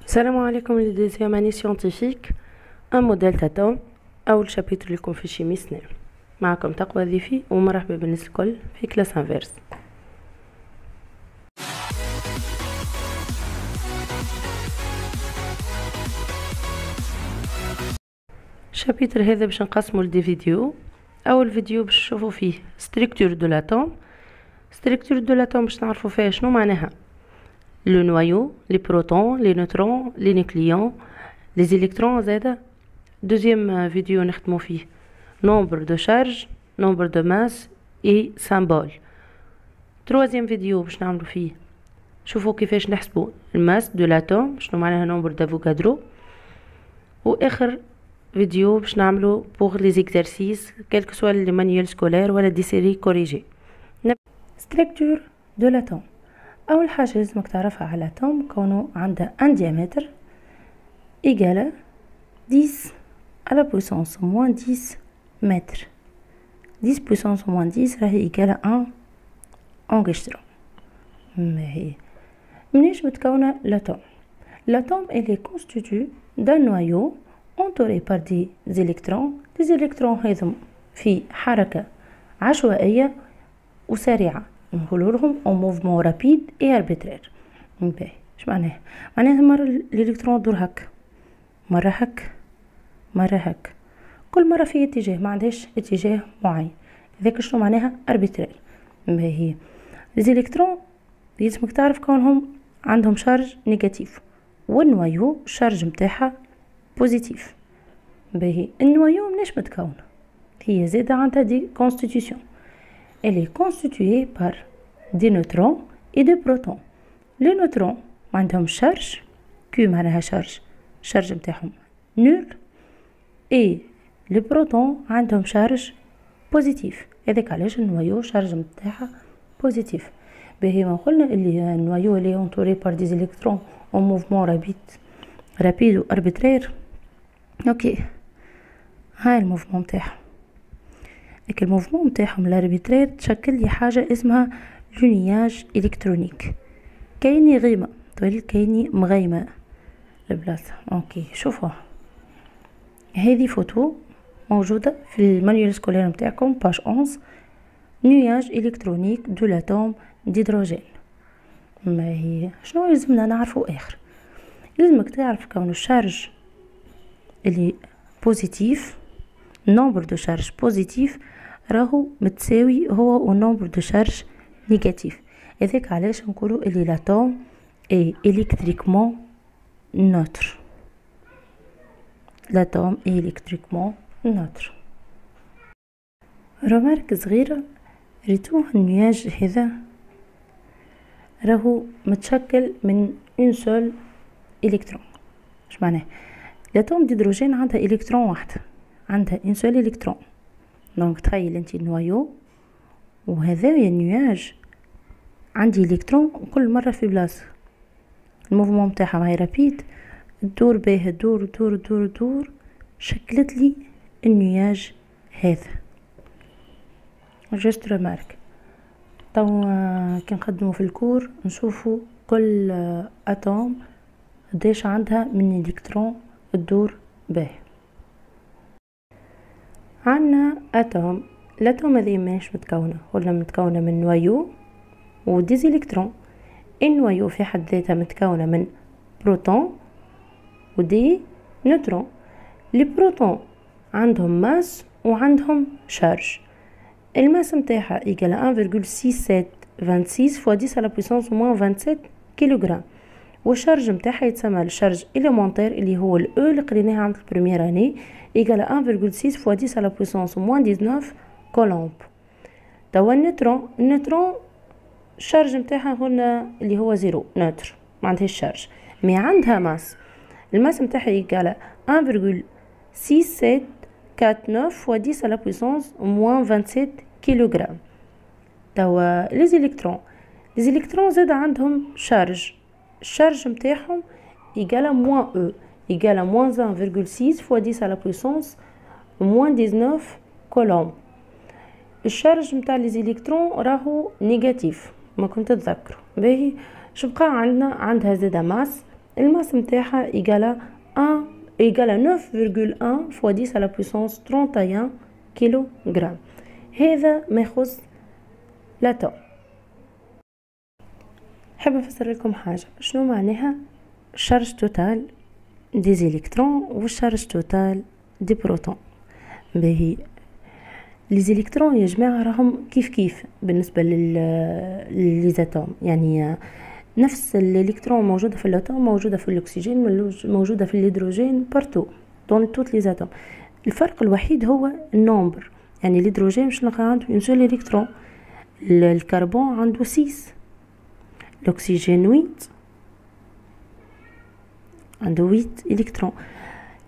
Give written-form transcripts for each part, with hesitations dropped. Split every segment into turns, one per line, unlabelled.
السلام عليكم les deuxième année scientifique un modèle d'atome أول شابتر لكم في شيمي سنة. معكم تقوى ضيفي ومرحبا بالناس الكل في كلاس انفيرس. الشابتر هذا باش نقسمه لدي فيديو. أول فيديو باش نشوفوا فيه ستركتور دو لاتوم. ستركتور دو لاتوم باش نعرفوا فيها شنو معناها le noyau, les protons, les neutrons, les nucléons, les électrons زادا. Deuxième vidéo نختمو فيه nombre de charges, nombre de masse et symbole. Troisième vidéo باش نعملو فيه شوفوا كيفاش نحسبوا الماس دو l'atome شنو معناها nombre d'Avogadro. واخر فيديو باش نعملو pour les exercices quel que soit les manuels scolaires ولا des séries corrigées. structure de l'atome. أول حاجة لازمك تعرفها على الأتوم كونه عنده un diamètre égale 10 à la puissance moins 10 mètres. 10 puissance moins 10 راهي égale 1 أنغستروم. ما هي منيش متكونة الأتوم؟ L'atome elle est constitué d'un noyau entouré par des électrons. Les électrons هذم في حركة عشوائية وسريعة نقولوا لهم او موفمون رابيد اي اربيترير. باهي اش معناها؟ معناها مرة الالكترون دور هك، مرة هك، مرة هك، كل مرة في اتجاه، ما عندهاش اتجاه معين. هذاك شنو معناها؟ اربيترير. باهي الالكترون لازمك تعرف كونهم عندهم شارج نيجاتيف والنوايو الشارج متاعها بوزيتيف. باهي النوايو مناش متكونة، هي زاده عندها دي كونستيتيوشن. Elle est constituée par des neutrons et des protons. Les neutrons عندهم charge Q معناها charge متاعهم nul et les protons عندهم charge positif. هذاك علاش النوايو charge متاعها positif. باهي ما قلنا اللي النوايو اللي entouré par des électrons en mouvement rapide و arbitraire. اوكي هاي الموفمون متاعهم. لكن الموفمون متاعهم الاربيترير تشكل لي حاجه اسمها لونياج الكترونيك. كايني غيمه تولي كايني مغيمه البلاصه. اوكي شوفوا هذه فوتو موجوده في المانيوال سكولير نتاعكم باج 11. نياج الكترونيك دو لاتوم ديدروجين. ما هي شنو لازمنا نعرفوا اخر؟ لازمك تعرف كون الشارج اللي بوزيتيف نومبر دو شارج بوزيتيف راهو متساوي هو ونومبر دو شارج نيجاتيف. هذاك علاش نقولوا اللي لاتوم اي الكتريكمون نوتر. لاتوم اي الكتريكمون نوتر. رمارك صغيره ريتوه النياج هذا راهو متشكل من اون سول الكترون. اش معناه؟ لاتوم ديدروجين عندها الكترون واحد، عندها ان سول الكترون. دونك تخيل انت النوايو وهذايا النياج عندي الكترون كل مره في بلاصه، الموفمون نتاعها راهي رابيد تدور بيه دور دور دور دور شكلت لي النياج هذا. جست رمارك تو كي نقدموا في الكور نشوفوا كل اتوم قداش عندها من الكترون تدور به. عنا اتوم، الاتوم هذه ماهيش متكونه ولا متكونه من نوايو وديز الكترون. النوايو في حد ذاتها متكونه من بروتون ودي نيوترون. لي بروتون عندهم ماس وعندهم شارج. الماس نتاعها ايكال 1.6726 fois 10 à la puissance moins 27 كيلوغرام. والشارج نتاعها يتسمى الشارج إليمونتير اللي هو الاو اللي قريناها عند البريمير اني ايكال 1.6 fois 10 à la puissance moins 19 كولومب. توا النيوترون الشارج نتاعها هنا اللي هو زيرو نوتر ما عندهاش شارج مي عندها ماس. الماس نتاعها ايكال 1.6749 fois 10 à la puissance moins 27 كيلوغرام. توا لي زيليكترون زاد عندهم شارج، الشارج نتاعهم ايكال موان او ايكال موان 1.6 fois 10 à la puissance moins 19 كولومب. الشارج نتاع لي زيليكترون راهو نيجاتيف ما كنت تذكروا. باهي شبقى عندنا عندها زاده ماس الماس متاعها إيجالا 1 إيجالا 9,1 فوا 10 على بويسونس 31 كيلو غرام. هذا ما يخص لاتوم. حاب نفسر لكم حاجة، شنو معناها الشارج توتال دي زيليكترون والشارج توتال دي بروتون. باهي لي زيليكترون يا جماعة راهم كيف كيف بالنسبة للزاتوم، يعني نفس الالكترون موجودة في الاتوم موجودة في الاكسجين موجودة في الهيدروجين بارتو دون توت لي زاتوم. الفرق الوحيد هو النومبر، يعني الهيدروجين مش نلقى عنده اون سول الكترون، الكربون عنده 6، الاكسجين 8 عنده 8 الكترون.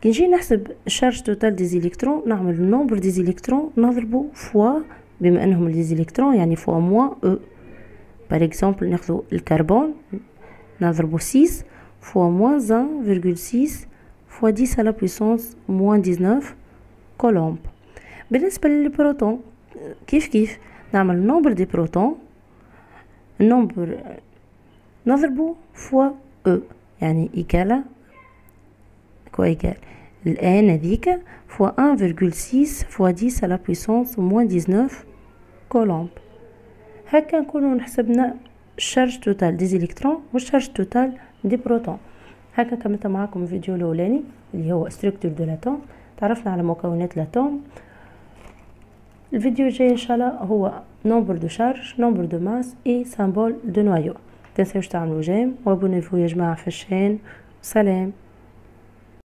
كي نجي نحسب الشارج توتال دي زيليكترون نعمل النومبر دي زيليكترون نضربه فوا، بما انهم لي زيليكترون يعني فوا موان او. باغ اكزومبل ناخذ الكربون نضربو 6 فوا موان 1,6 فوا 10 على بويسونس موان 19 كولومب. بالنسبة للبروتون كيف كيف نعمل النومبر دي بروتون، النومبر نضربو فوا او، يعني إيكالا كوا إيكال الآن هذيك فوا 1,6 فوا 10 على بويسونس موان 19 كولومب. هكا نكونو نحسبنا الشارج توتال دي زيليكترون والشارج توتال دي بروتون. هكا كملت معاكم الفيديو الاولاني اللي هو ستركتور دو لاتوم، تعرفنا على مكونات لاتوم. الفيديو الجاي ان شاء الله هو نومبر دو شارج، نومبر دو ماس اي سامبول دو نوايو. متنساوش تعملوا جيم وابونيفو يا جماعه في الشين. سلام.